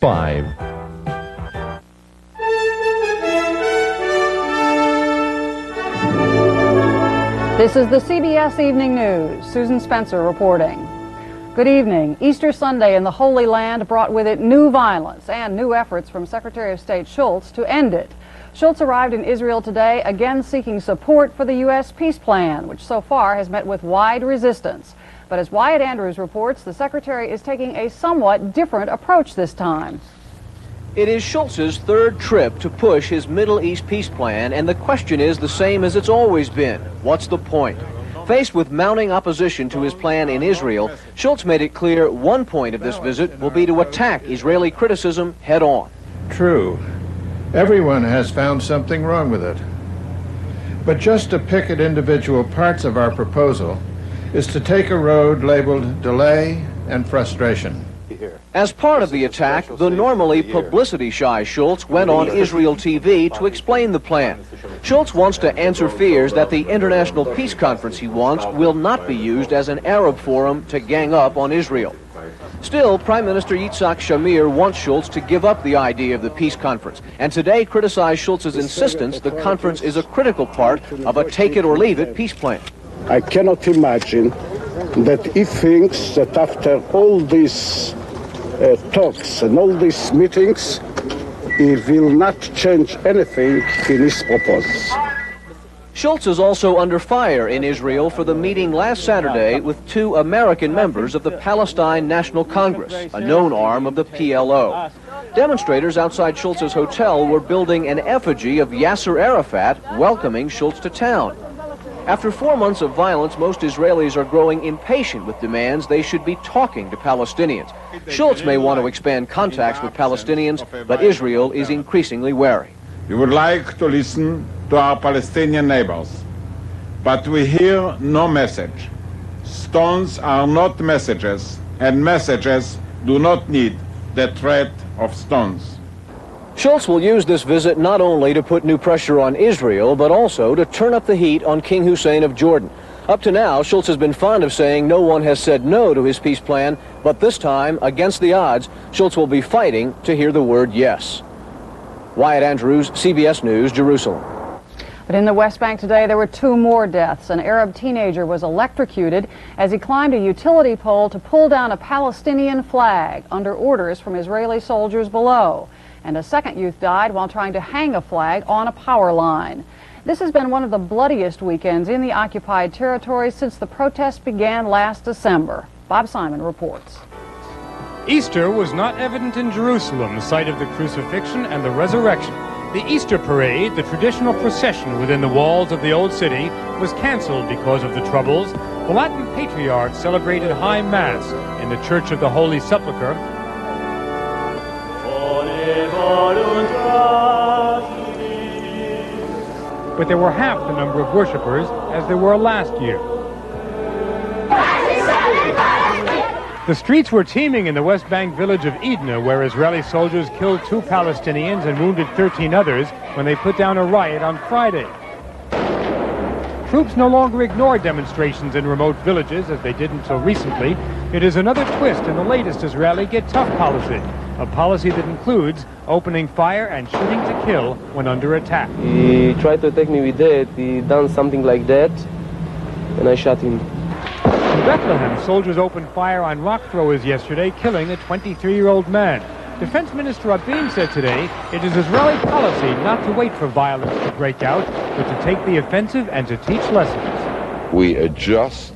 5. This is the CBS Evening News. Susan Spencer reporting. Good evening. Easter Sunday in the Holy Land brought with it new violence and new efforts from Secretary of State Schultz to end it. Schultz arrived in Israel today, again seeking support for the U.S. peace plan, which so far has met with wide resistance. But as Wyatt Andrews reports, the Secretary is taking a somewhat different approach this time. It is Schultz's third trip to push his Middle East peace plan, and the question is the same as it's always been. What's the point? Faced with mounting opposition to his plan in Israel, Schultz made it clear one point of this visit will be to attack Israeli criticism head on. True. Everyone has found something wrong with it. But just to pick at individual parts of our proposal is to take a road labeled delay and frustration. As part of the attack, the normally publicity-shy Schultz went on Israel TV to explain the plan. Schultz wants to answer fears that the international peace conference he wants will not be used as an Arab forum to gang up on Israel. Still, Prime Minister Yitzhak Shamir wants Schultz to give up the idea of the peace conference, and today criticized Schultz's insistence the conference is a critical part of a take-it-or-leave-it peace plan. I cannot imagine that he thinks that after all these talks and all these meetings, he will not change anything in his proposals. Schultz is also under fire in Israel for the meeting last Saturday with two American members of the Palestine National Congress, a known arm of the PLO. Demonstrators outside Schultz's hotel were building an effigy of Yasser Arafat, welcoming Schultz to town. After 4 months of violence, most Israelis are growing impatient with demands they should be talking to Palestinians. Schultz may want to expand contacts with Palestinians, but Israel is increasingly wary. We would like to listen to our Palestinian neighbors, but we hear no message. Stones are not messages, and messages do not need the threat of stones. Schultz will use this visit not only to put new pressure on Israel, but also to turn up the heat on King Hussein of Jordan. Up to now, Schultz has been fond of saying no one has said no to his peace plan, but this time, against the odds, Schultz will be fighting to hear the word yes. Wyatt Andrews, CBS News, Jerusalem. But in the West Bank today, there were 2 more deaths. An Arab teenager was electrocuted as he climbed a utility pole to pull down a Palestinian flag under orders from Israeli soldiers below. And a second youth died while trying to hang a flag on a power line. This has been one of the bloodiest weekends in the occupied territories since the protests began last December. Bob Simon reports. Easter was not evident in Jerusalem, site of the crucifixion and the resurrection. The Easter parade, the traditional procession within the walls of the old city, was canceled because of the troubles. The Latin patriarch celebrated High Mass in the Church of the Holy Sepulchre. But there were half the number of worshippers as there were last year. The streets were teeming in the West Bank village of Edna, where Israeli soldiers killed 2 Palestinians and wounded 13 others when they put down a riot on Friday. Troops no longer ignore demonstrations in remote villages as they did until recently. It is another twist in the latest Israeli get tough policy, a policy that includes opening fire and shooting to kill when under attack. He tried to attack me with that. He done something like that, and I shot him. In Bethlehem, soldiers opened fire on rock throwers yesterday, killing a 23-year-old man. Defense Minister Rabin said today it is Israeli policy not to wait for violence to break out, but to take the offensive and to teach lessons. We adjust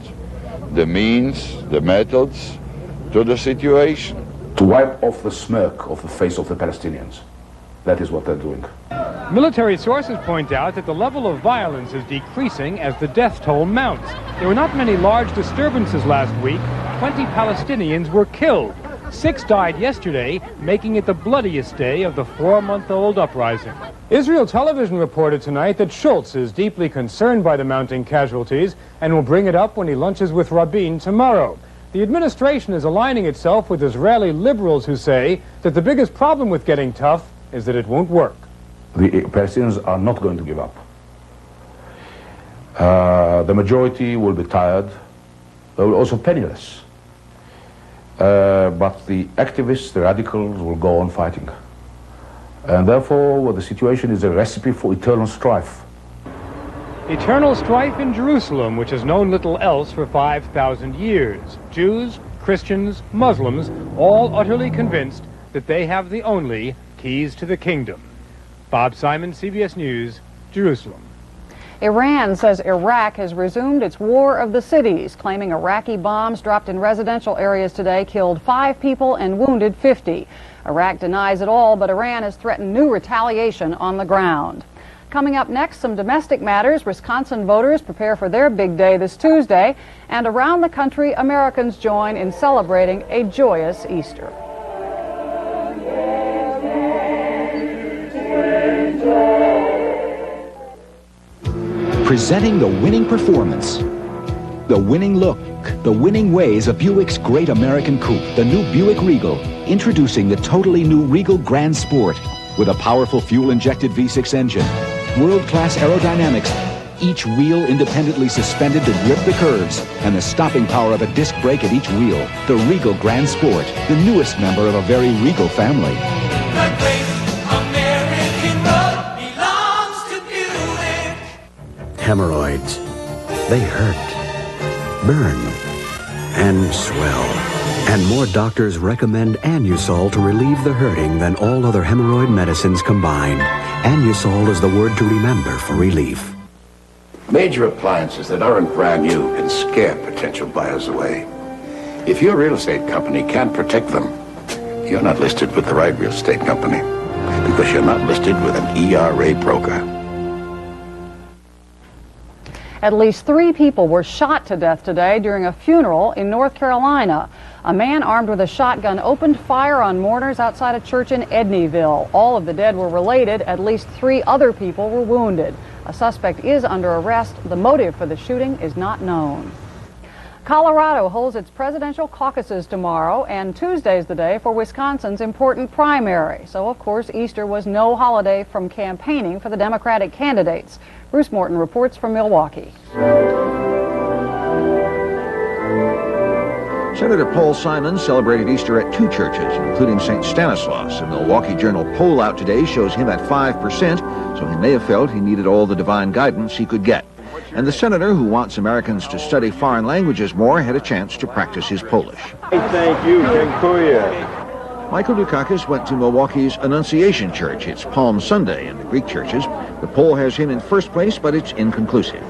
the means, the methods to the situation. To wipe off the smirk off the face of the Palestinians. That is what they're doing. Military sources point out that the level of violence is decreasing as the death toll mounts. There were not many large disturbances last week. 20 Palestinians were killed. 6 died yesterday, making it the bloodiest day of the 4-month-old uprising. Israel television reported tonight that Schultz is deeply concerned by the mounting casualties and will bring it up when he lunches with Rabin tomorrow. The administration is aligning itself with Israeli liberals who say that the biggest problem with getting tough is that it won't work. The Palestinians are not going to give up. The majority will be tired. They will also penniless. but the activists, the radicals, will go on fighting. And therefore, the situation is a recipe for eternal strife. Eternal strife in Jerusalem, which has known little else for 5,000 years. Jews, Christians, Muslims, all utterly convinced that they have the only keys to the kingdom. Bob Simon, CBS News, Jerusalem. Iran says Iraq has resumed its war of the cities, claiming Iraqi bombs dropped in residential areas today killed 5 people and wounded 50. Iraq denies it all, but Iran has threatened new retaliation on the ground. Coming up next, some domestic matters. Wisconsin voters prepare for their big day this Tuesday, and around the country, Americans join in celebrating a joyous Easter. Presenting the winning performance, the winning look, the winning ways of Buick's great American coupe, the new Buick Regal, introducing the totally new Regal Grand Sport with a powerful fuel-injected V6 engine, world-class aerodynamics, each wheel independently suspended to grip the curves, and the stopping power of a disc brake at each wheel. The Regal Grand Sport, the newest member of a very Regal family. The great American road belongs to Buick. Hemorrhoids. They hurt, burn, and swell. And more doctors recommend Anusol to relieve the hurting than all other hemorrhoid medicines combined. Anusol is the word to remember for relief. Major appliances that aren't brand new can scare potential buyers away. If your real estate company can't protect them, you're not listed with the right real estate company, because you're not listed with an ERA broker. At least 3 people were shot to death today during a funeral in North Carolina. A man armed with a shotgun opened fire on mourners outside a church in Edneyville. All of the dead were related. At least 3 other people were wounded. A suspect is under arrest. The motive for the shooting is not known. Colorado holds its presidential caucuses tomorrow, and Tuesday's the day for Wisconsin's important primary. So, of course, Easter was no holiday from campaigning for the Democratic candidates. Bruce Morton reports from Milwaukee. Senator Paul Simon celebrated Easter at 2 churches, including St. Stanislaus. A Milwaukee Journal poll out today shows him at 5%, so he may have felt he needed all the divine guidance he could get. And the senator, who wants Americans to study foreign languages more, had a chance to practice his Polish. Thank you, dziękuję. Michael Dukakis went to Milwaukee's Annunciation Church. It's Palm Sunday in the Greek churches. The poll has him in first place, but it's inconclusive.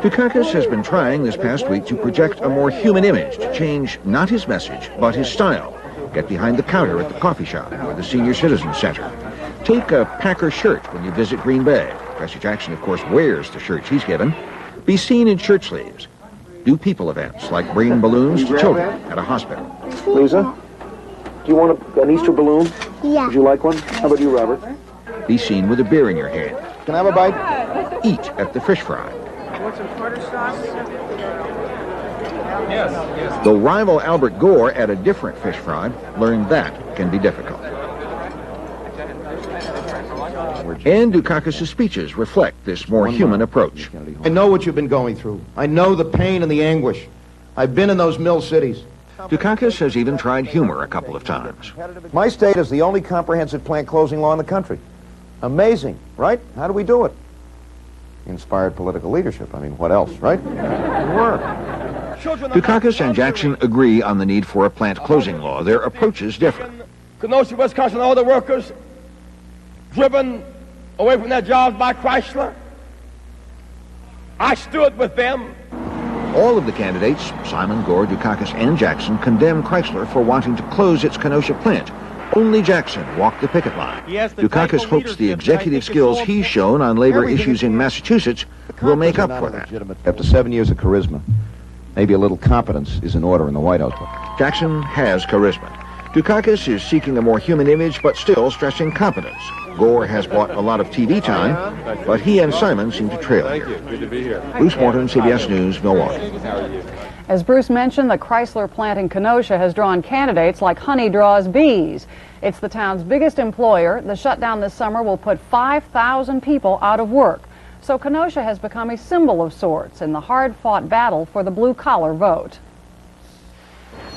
Dukakis has been trying this past week to project a more human image, to change not his message, but his style. Get behind the counter at the coffee shop or the Senior Citizen Center. Take a Packer shirt when you visit Green Bay. Jesse Jackson, of course, wears the shirts he's given. Be seen in shirt sleeves. Do people events like bringing balloons to children at a hospital. Lisa, do you want an Easter balloon? Yeah. Would you like one? How about you, Robert? Be seen with a beer in your hand. Can I have a bite? Eat at the fish fry. Want some tartar sauce? Yes. Though rival Albert Gore at a different fish fry learned that can be difficult. And Dukakis' speeches reflect this more human approach. I know what you've been going through. I know the pain and the anguish. I've been in those mill cities. Dukakis has even tried humor a couple of times. My state is the only comprehensive plant closing law in the country. Amazing, right? How do we do it? Inspired political leadership. I mean, what else, right? Work. Dukakis and Jackson agree on the need for a plant closing law. Their approaches differ. Kenosha, Wisconsin, all the workers driven away from their jobs by Chrysler. I stood with them. All of the candidates, Simon, Gore, Dukakis, and Jackson, condemn Chrysler for wanting to close its Kenosha plant. Only Jackson walked the picket line. Dukakis hopes the executive skills he's shown on labor issues in Massachusetts will make up for that. After 7 years of charisma, maybe a little competence is in order in the White House. Jackson has charisma. Dukakis is seeking a more human image, but still stressing competence. Gore has bought a lot of TV time, but he and Simon seem to trail here. Bruce Morton, CBS News, Milwaukee. As Bruce mentioned, the Chrysler plant in Kenosha has drawn candidates like honey draws bees. It's the town's biggest employer. The shutdown this summer will put 5,000 people out of work. So Kenosha has become a symbol of sorts in the hard-fought battle for the blue-collar vote.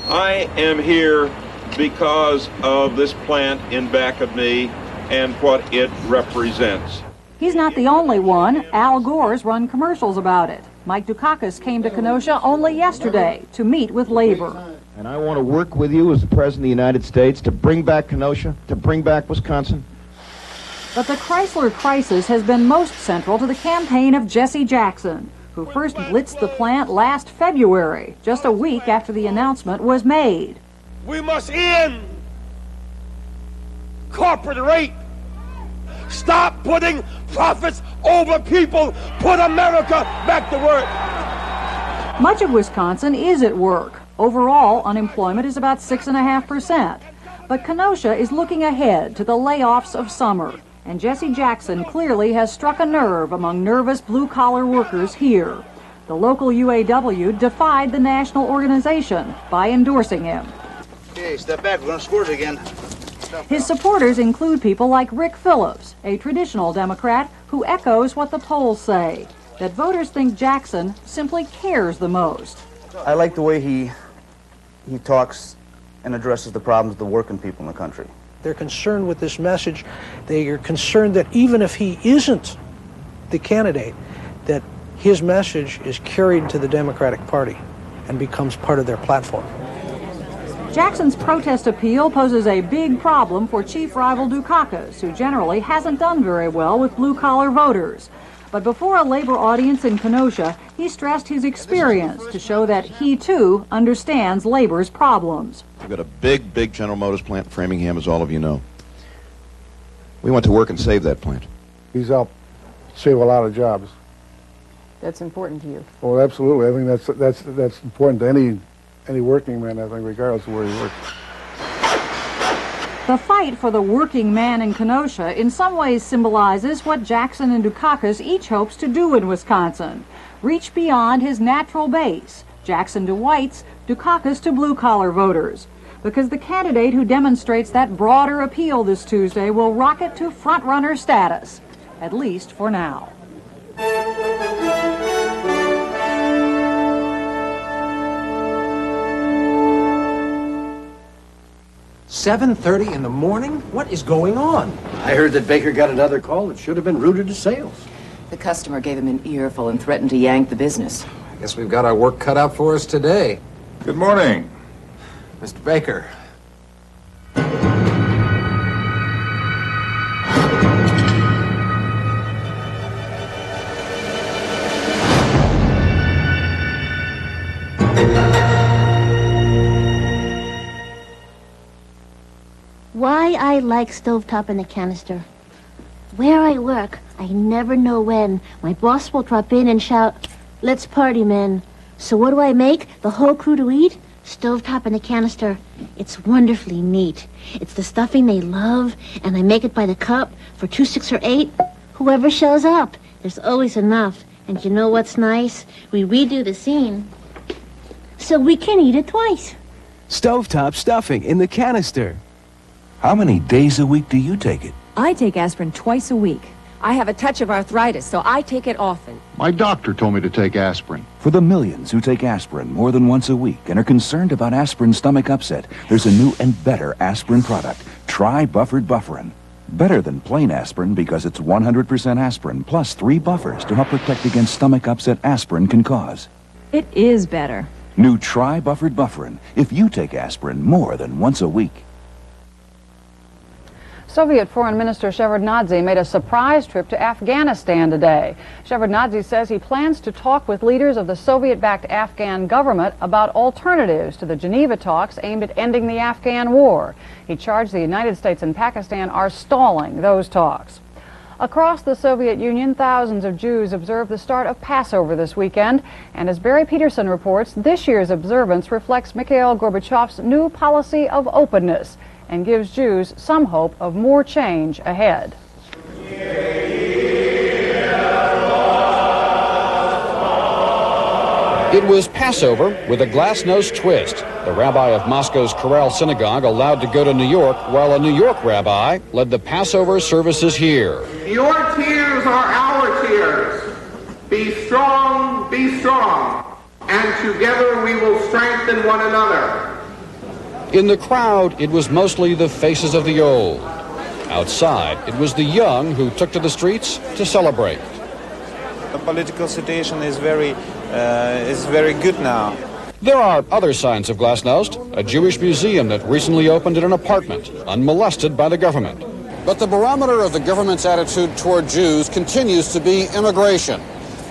I am here because of this plant in back of me and what it represents. He's not the only one. Al Gore's run commercials about it. Mike Dukakis came to Kenosha only yesterday to meet with labor. And I want to work with you as the President of the United States to bring back Kenosha, to bring back Wisconsin. But the Chrysler crisis has been most central to the campaign of Jesse Jackson, who first blitzed the plant last February, just a week after the announcement was made. We must end corporate rape. Stop putting profits over people. Put America back to work. Much of Wisconsin is at work. Overall, unemployment is about 6.5%. But Kenosha is looking ahead to the layoffs of summer. And Jesse Jackson clearly has struck a nerve among nervous blue-collar workers here. The local UAW defied the national organization by endorsing him. Okay, step back. We're going to squirt again. His supporters include people like Rick Phillips, a traditional Democrat who echoes what the polls say, that voters think Jackson simply cares the most. I like the way he talks and addresses the problems of the working people in the country. They're concerned with this message. They are concerned that even if he isn't the candidate, that his message is carried to the Democratic Party and becomes part of their platform. Jackson's protest appeal poses a big problem for chief rival Dukakis, who generally hasn't done very well with blue-collar voters. But before a labor audience in Kenosha, he stressed his experience to show that he, too, understands labor's problems. We've got a big General Motors plant in Framingham, as all of you know. We went to work and saved that plant. He's helped save a lot of jobs. That's important to you. Oh, absolutely. I think that's important to any working man, I think, regardless of where he works. The fight for the working man in Kenosha in some ways symbolizes what Jackson and Dukakis each hopes to do in Wisconsin. Reach beyond his natural base, Jackson to whites, Dukakis to blue-collar voters. Because the candidate who demonstrates that broader appeal this Tuesday will rocket to front-runner status, at least for now. 7:30 in the morning? What is going on? I heard that Baker got another call that should have been routed to sales. The customer gave him an earful and threatened to yank the business. I guess we've got our work cut out for us today. Good morning. Mr. Baker. Why I like stovetop in a canister. Where I work, I never know when my boss will drop in and shout, "Let's party, men." So what do I make the whole crew to eat? Stovetop in a canister. It's wonderfully neat. It's the stuffing they love, and I make it by the cup for 2, 6, or 8. Whoever shows up, there's always enough. And you know what's nice? We redo the scene so we can eat it twice. Stovetop stuffing in the canister. How many days a week do you take it? I take aspirin twice a week. I have a touch of arthritis, so I take it often. My doctor told me to take aspirin. For the millions who take aspirin more than once a week and are concerned about aspirin stomach upset, there's a new and better aspirin product. Try Buffered Bufferin. Better than plain aspirin because it's 100% aspirin plus 3 buffers to help protect against stomach upset aspirin can cause. It is better. New Try Buffered Bufferin if you take aspirin more than once a week. Soviet Foreign Minister Shevardnadze made a surprise trip to Afghanistan today. Shevardnadze says he plans to talk with leaders of the Soviet-backed Afghan government about alternatives to the Geneva talks aimed at ending the Afghan war. He charged the United States and Pakistan are stalling those talks. Across the Soviet Union, thousands of Jews observed the start of Passover this weekend. And as Barry Peterson reports, this year's observance reflects Mikhail Gorbachev's new policy of openness and gives Jews some hope of more change ahead. It was Passover with a glass-nosed twist. The rabbi of Moscow's Chorale Synagogue allowed to go to New York, while a New York rabbi led the Passover services here. Your tears are our tears. Be strong, and together we will strengthen one another. In the crowd, it was mostly the faces of the old. Outside, it was the young who took to the streets to celebrate. The political situation is very good now. There are other signs of Glasnost, a Jewish museum that recently opened in an apartment, unmolested by the government. But the barometer of the government's attitude toward Jews continues to be immigration.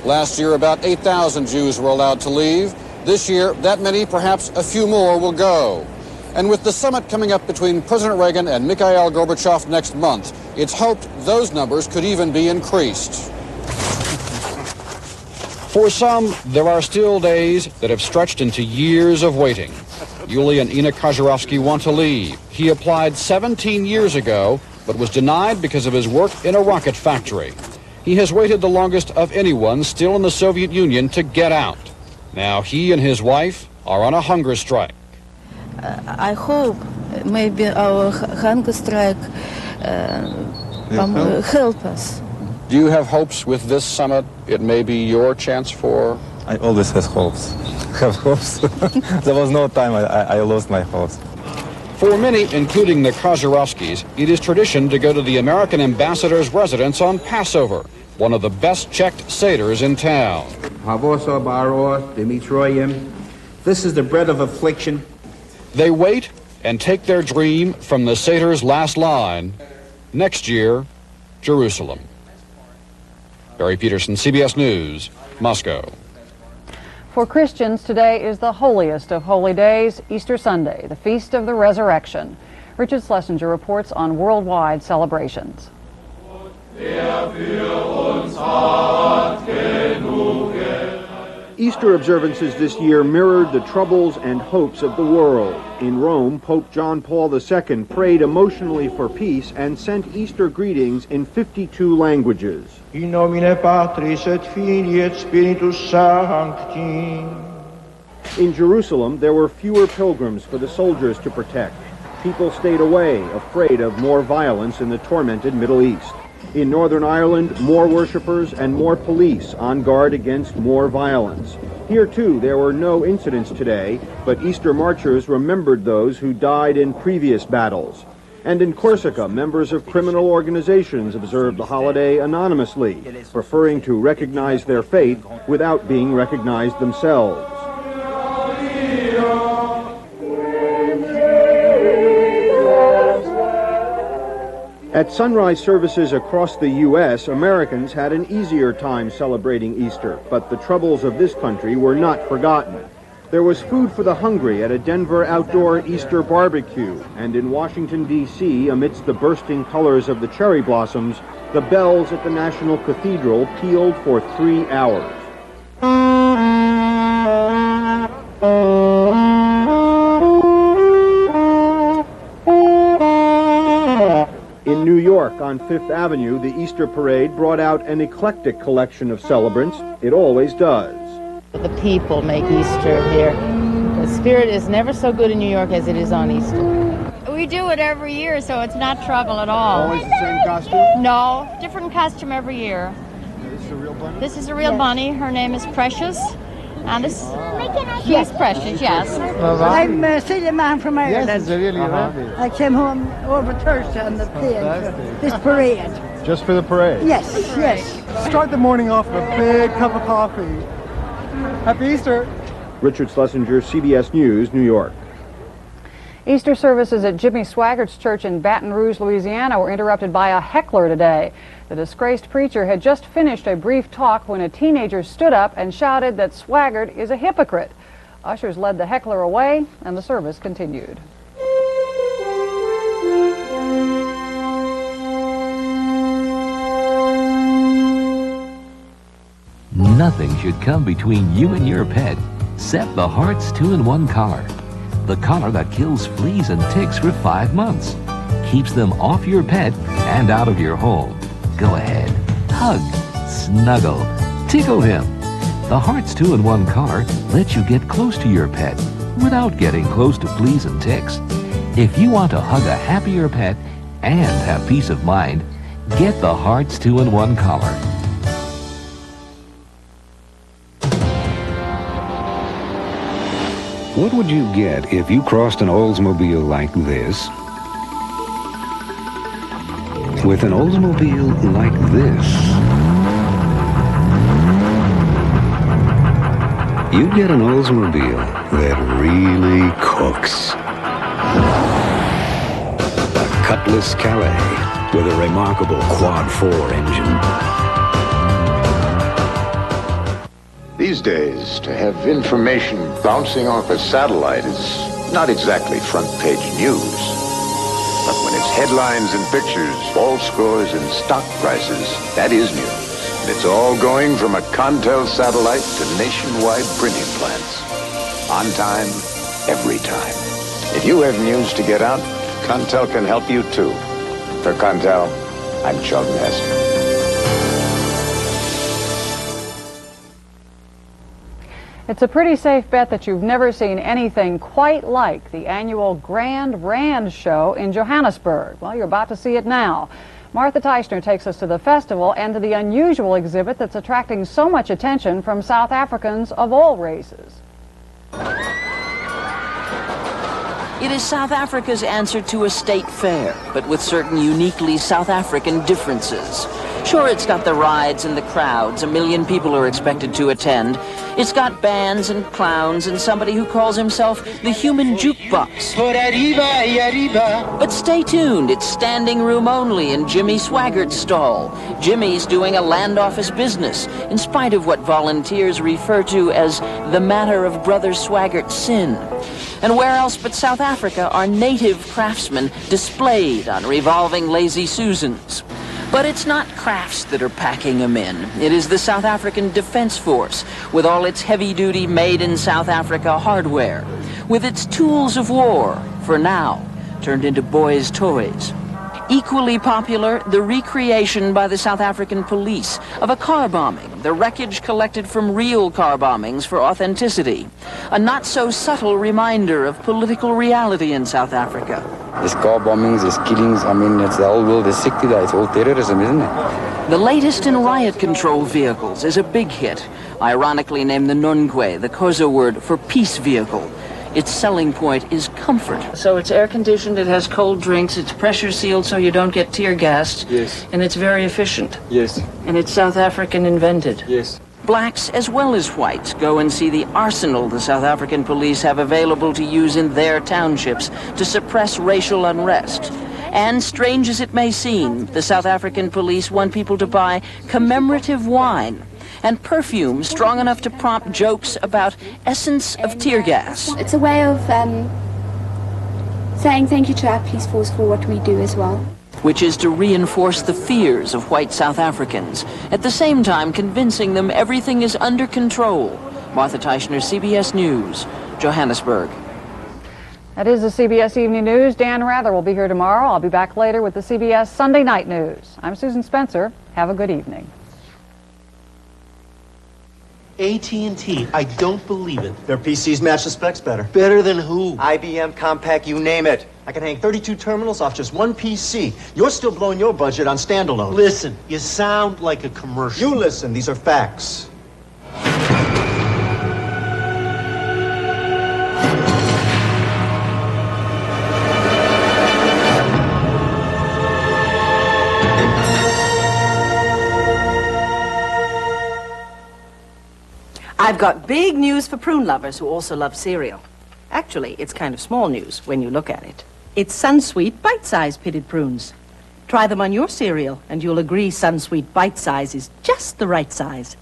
Last year, about 8,000 Jews were allowed to leave. This year, that many, perhaps a few more, will go. And with the summit coming up between President Reagan and Mikhail Gorbachev next month, it's hoped those numbers could even be increased. For some, there are still days that have stretched into years of waiting. Yuli and Ina Kazarovsky want to leave. He applied 17 years ago, but was denied because of his work in a rocket factory. He has waited the longest of anyone still in the Soviet Union to get out. Now he and his wife are on a hunger strike. I hope maybe our hunger strike help us. Do you have hopes with this summit? It may be your chance for... I always have hopes. There was no time I lost my hopes. For many, including the Kazarovskis, it is tradition to go to the American ambassador's residence on Passover, one of the best-checked seders in town. This is the bread of affliction. They wait and take their dream from the seder's last line. Next year, Jerusalem. Barry Peterson, CBS News, Moscow. For Christians, today is the holiest of holy days, Easter Sunday, the Feast of the Resurrection. Richard Schlesinger reports on worldwide celebrations. Easter observances this year mirrored the troubles and hopes of the world. In Rome, Pope John Paul II prayed emotionally for peace and sent Easter greetings in 52 languages. In nomine Patris et Filii et Spiritus Sancti. In Jerusalem, there were fewer pilgrims for the soldiers to protect. People stayed away, afraid of more violence in the tormented Middle East. In Northern Ireland, more worshippers and more police on guard against more violence. Here, too, there were no incidents today, but Easter marchers remembered those who died in previous battles. And in Corsica, members of criminal organizations observed the holiday anonymously, preferring to recognize their faith without being recognized themselves. At sunrise services across the U.S., Americans had an easier time celebrating Easter, but the troubles of this country were not forgotten. There was food for the hungry at a Denver outdoor Easter barbecue, and in Washington, D.C., amidst the bursting colors of the cherry blossoms, the bells at the National Cathedral pealed for 3 hours. In New York, on Fifth Avenue, the Easter parade brought out an eclectic collection of celebrants. It always does. The people make Easter here. The spirit is never so good in New York as it is on Easter. We do it every year, so it's not trouble at all. Always the same costume? No, different costume every year. This is a real bunny? This is a real bunny. Her name is Precious. And this, she's Precious, yes. I'm a city man from Ireland. Yes, it's really lovely. I came home over Thursday on the plane for this parade. Just for the parade? Yes, yes. Start the morning off with a big cup of coffee. Happy Easter. Richard Schlesinger, CBS News, New York. Easter services at Jimmy Swaggart's church in Baton Rouge, Louisiana were interrupted by a heckler today. The disgraced preacher had just finished a brief talk when a teenager stood up and shouted that Swaggart is a hypocrite. Ushers led the heckler away and the service continued. Nothing should come between you and your pet. Set the Hearts 2-in-1 collar. The collar that kills fleas and ticks for 5 months. Keeps them off your pet and out of your home. Go ahead. Hug, snuggle, tickle him. The Hearts 2-in-1 collar lets you get close to your pet without getting close to fleas and ticks. If you want to hug a happier pet and have peace of mind, get the Hearts 2-in-1 collar. What would you get if you crossed an Oldsmobile like this with an Oldsmobile like this? You'd get an Oldsmobile that really cooks. A Cutlass Calais with a remarkable quad-4 engine. These days, to have information bouncing off a satellite is not exactly front-page news. But when it's headlines and pictures, ball scores and stock prices, that is news. And it's all going from a Contel satellite to nationwide printing plants. On time, every time. If you have news to get out, Contel can help you too. For Contel, I'm Sheldon Hester. It's a pretty safe bet that you've never seen anything quite like the annual Grand Rand Show in Johannesburg. Well, you're about to see it now. Martha Teichner takes us to the festival and to the unusual exhibit that's attracting so much attention from South Africans of all races. It is South Africa's answer to a state fair, but with certain uniquely South African differences. Sure, it's got the rides and the crowds. 1 million people are expected to attend. It's got bands and clowns and somebody who calls himself the human jukebox. But stay tuned, it's standing room only in Jimmy Swaggart's stall. Jimmy's doing a land office business, in spite of what volunteers refer to as the matter of Brother Swaggart's sin. And where else but South Africa are native craftsmen displayed on revolving Lazy Susans? But it's not crafts that are packing them in. It is the South African Defense Force, with all its heavy-duty made-in-South-Africa hardware, with its tools of war, for now, turned into boys' toys. Equally popular, the recreation by the South African police of a car bombing, the wreckage collected from real car bombings for authenticity. A not-so-subtle reminder of political reality in South Africa. There's car bombings, there's killings, I mean, it's the whole world, there's sick today, it's all terrorism, isn't it? The latest in riot control vehicles is a big hit, ironically named the Nonque, the Xhosa word for peace vehicle. Its selling point is comfort. So it's air-conditioned, it has cold drinks, it's pressure-sealed so you don't get tear-gassed. Yes. And it's very efficient. Yes. And it's South African invented. Yes. Blacks as well as whites go and see the arsenal the South African police have available to use in their townships to suppress racial unrest. And strange as it may seem, the South African police want people to buy commemorative wine and perfume strong enough to prompt jokes about essence of tear gas. It's a way of saying thank you to our police force for what we do as well. Which is to reinforce the fears of white South Africans, at the same time convincing them everything is under control. Martha Teichner, CBS News, Johannesburg. That is the CBS Evening News. Dan Rather will be here tomorrow. I'll be back later with the CBS Sunday Night News. I'm Susan Spencer. Have a good evening. AT&T, I don't believe it. Their PCs match the specs better. Better than who? IBM, Compaq, you name it. I can hang 32 terminals off just one PC. You're still blowing your budget on standalone. Listen, you sound like a commercial. You listen, these are facts. I've got big news for prune lovers who also love cereal. Actually, it's kind of small news when you look at it. It's Sunsweet bite-sized pitted prunes. Try them on your cereal, and you'll agree Sunsweet bite-size is just the right size.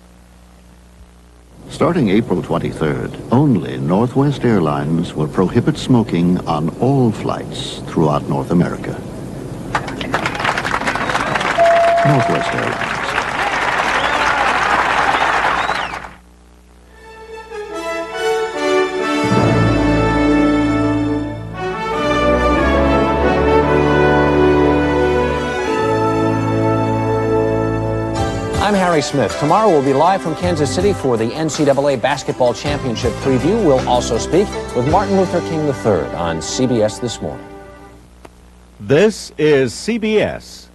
Starting April 23rd, only Northwest Airlines will prohibit smoking on all flights throughout North America. Northwest Airlines. I'm Harry Smith. Tomorrow we'll be live from Kansas City for the NCAA Basketball Championship preview. We'll also speak with Martin Luther King III on CBS This Morning. This is CBS.